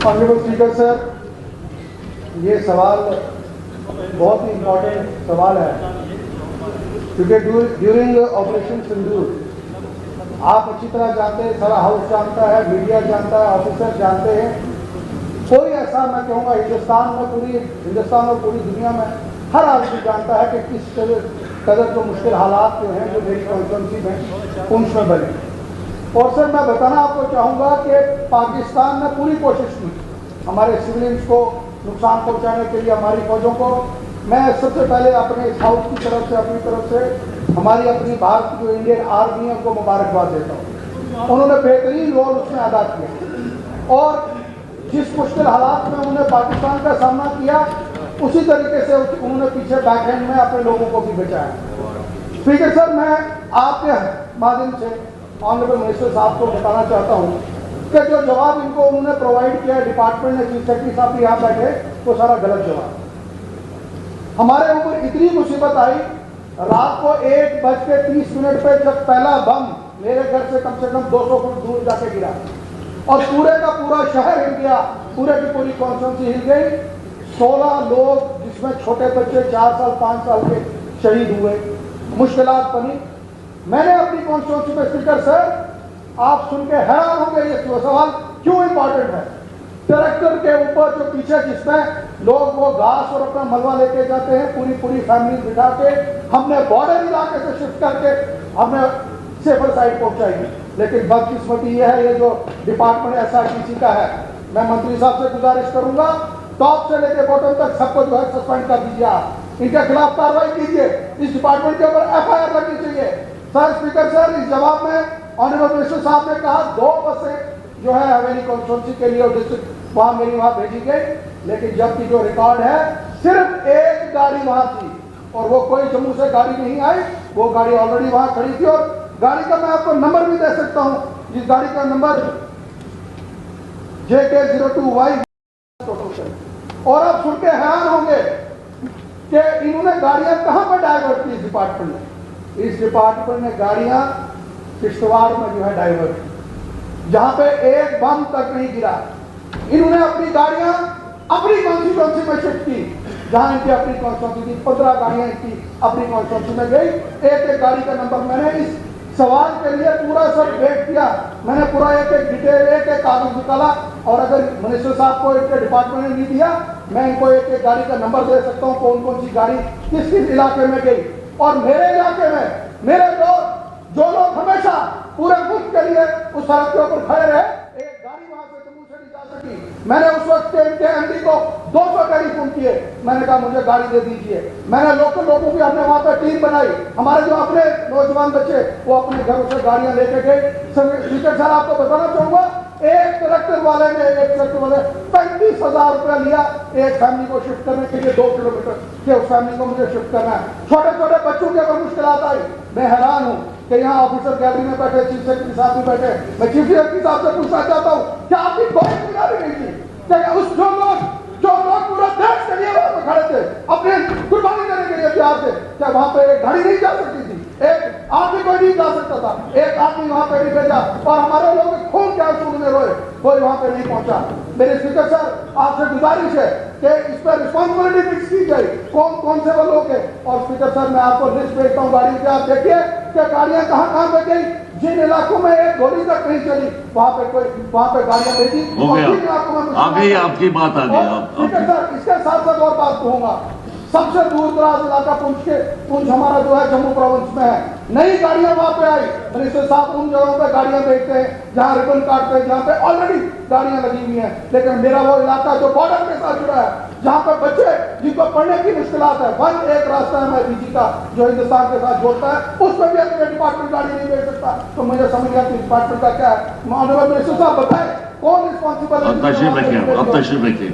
Honourable speaker sir, ये सवाल बहुत ही इम्पोर्टेंट सवाल है क्योंकि ड्यूरिंग ऑपरेशन सिंदूर आप अच्छी तरह जानते हैं, सारा हाउस जानता है, मीडिया जानता है, ऑफिसर जानते हैं, कोई ऐसा मैं कहूँगा हिंदुस्तान और पूरी दुनिया में हर आदमी जानता है कि किस कदर जो मुश्किल हालात जो हैं जो मेरी कॉन्स्टिट्यूंसी में पुंछ में बने। और सर मैं बताना आपको चाहूँगा कि पाकिस्तान ने पूरी कोशिश की हमारे सिविलियंस को नुकसान पहुँचाने के लिए, हमारी फौजों को। मैं सबसे पहले अपने साउथ की तरफ से, अपनी तरफ से हमारी अपनी भारत की जो इंडियन आर्मी है उनको मुबारकबाद देता हूँ। उन्होंने बेहतरीन रोल उसमें अदा किया और जिस मुश्किल हालात में उन्होंने पाकिस्तान का सामना किया उसी तरीके से उन्होंने पीछे बैकहैंड में अपने लोगों को भी बचाया। स्पीकर सर, मैं आपके माध्यम से ऑनरेबल मिनिस्टर साहब को बताना चाहता हूँ कि जो जवाब इनको उन्होंने प्रोवाइड किया डिपार्टमेंट ने, चीफ सेक्रेटरी साहब भी यहाँ बैठे, वो सारा गलत जवाब। हमारे ऊपर इतनी मुसीबत आई, रात को 1:30 पे जब पहला बम मेरे घर से कम 200 फुट दूर जाके गिरा और पूरे का पूरा शहर हिल गया, पूरे की पूरी कॉन्स्टिट्यूंसी हिल गई। 16 लोग जिसमें छोटे बच्चे 4 साल 5 साल के शहीद हुए, मुश्किलात बनी। मैंने अपनी कॉन्स्टिट्यूंसी में, स्पीकर सर आप सुन के हैरान होंगे ये सवाल क्यों इंपॉर्टेंट है। ट्रैक्टर के ऊपर जो पीछे जिसमें लोग वो घास और अपना मलबा लेके जाते हैं, पूरी फैमिली बिठा के हमने बॉर्डर इलाके से शिफ्ट करके हमने सेफर साइड पहुंचाई। लेकिन बदकिस्मती ये है, ये जो डिपार्टमेंट SRTC का है, मैं मंत्री साहब से गुजारिश करूंगा टॉप से लेकर बॉटम तक सबको जो है सस्पेंड कर दीजिए, आप इनके खिलाफ कार्रवाई कीजिए, इस डिपार्टमेंट के ऊपर FIR लगनी चाहिए। सर स्पीकर सर, इस जवाब में ऑनरेबल मिनिस्टर साहब ने कहा 2 बसें जो है हवेली कॉन्स्टिट्यूंसी के लिए और डिस्ट्रिक्ट वहां भेजी गई, लेकिन जबकि जो रिकॉर्ड है सिर्फ एक गाड़ी वहां थी और वो कोई जम्मू से गाड़ी नहीं आई, वो गाड़ी ऑलरेडी वहां खड़ी थी। और गाड़ी का मैं आपको नंबर भी दे सकता हूं, जिस गाड़ी का नंबर JK02Y। और आप सुन के हैरान होंगे कि इन्होंने गाड़ियां कहां पर डाइवर्ट की। इस डिपार्टमेंट ने गाड़ियां किश्तवाड़ में जो है डाइवर्ट की, जहां पे एक बम तक नहीं गिरा। इन्होंने अपनी गाड़ियां अपनी कॉन्स्टिट्यूंसी में शिफ्ट की, जहां इनकी अपनी कॉन्स्टिट्यूंसी थी। 15 गाड़ियां इनकी अपनी कॉन्स्टिट्यूंसी में गई। एक गाड़ी का नंबर मैंने इस सवाल के लिए पूरा सब वेट किया, मैंने पूरा एक डिटेल एक कागज निकाला और अगर मिनिस्टर साहब को इनके डिपार्टमेंट ने नहीं दिया, मैं इनको एक गाड़ी का नंबर दे सकता हूँ, कौन कौन सी गाड़ी किस किस इलाके में गई। और मेरे इलाके में मेरे लोग, जो लोग हमेशा पूरे मुल्क के लिए उस सड़क के ऊपर खड़े रहे, एक गाड़ी वहां से जम्मू से नहीं जा सकी। मैंने उस वक्त के इनके MD को 200 टेलीफोन किए, मैंने कहा मुझे गाड़ी दे दीजिए। मैंने लोकल लोगों की हमने वहां पर टीम बनाई, हमारे जो अपने नौजवान बच्चे वो अपने घरों से गाड़ियां लेके गए। स्पीकर साहब आपको बताना चाहूंगा, एक ट्रैक्टर वाले ने 35,000 रुपया लिया एक फैमिली को शिफ्ट करने के लिए, 2 किलोमीटर के उस फैमिली को मुझे शिफ्ट करना है। छोटे छोटे बच्चों के अगर मुश्किलात आई, मैं हैरान हूं कि यहाँ ऑफिसर गैलरी में बैठे, चीफ सेक्रेटरी साहब भी बैठे। मैं चीफ सेक्रेटरी साहब से पूछना चाहता हूँ कि आपकी कोई जिम्मेदारी नहीं थी कि उस जो लोग पूरा देश के लिए वहां पर खड़े थे, अपने कुर्बानी देने के लिए तैयार थे, क्या वहां पे एक गाड़ी नहीं जा सकती थी? एक आदमी कोई नहीं जा सकता था, एक आदमी वहां पे नहीं भेजा और हमारे लोग खून के आंसू में रोए, कोई वहां पे नहीं पहुंचा। मेरे स्पीकर सर आपसे गुजारिश है कि इस पर रिस्पॉन्सिबिलिटी फिक्स की जाए, कौन कौन से वो लोग हैं। और स्पीकर सर मैं आपको लिस्ट भेजता हूँ गाड़ी की, आप देखिए कि गाड़ियां कहाँ पे गई। जिन इलाकों में एक गोली तक नहीं चली वहां पे गाड़ियां भेजी। आगे आपकी बात आ गई। स्पीकर सर इसके साथ साथ और बात कहूंगा, सबसे दूर दराज इलाका पुंछ हमारा जो है जम्मू प्रोविंस में है, नई गाड़ियां वहां पे आई। मिनिस्टर साहब उन जगहों पे गाड़ियां देखते हैं जहां रिबन काटते हैं, जहां पे ऑलरेडी गाड़ियां लगी हुई हैं। लेकिन मेरा वो इलाका जो बॉर्डर के साथ जुड़ा है, जहां पे बच्चे जिनको पढ़ने की मुश्किलात है, एक रास्ता है MIBG का जो हिंदुस्तान के साथ जोड़ता है, उसमें भी अगर डिपार्टमेंट गाड़ी नहीं भेज सकता तो मुझे समझ गया कि डिपार्टमेंट का क्या है। ऑनरेबल मिनिस्टर साहब बताएं कौन रिस्पॉन्सिबल है। अब तशरीफ रखिए।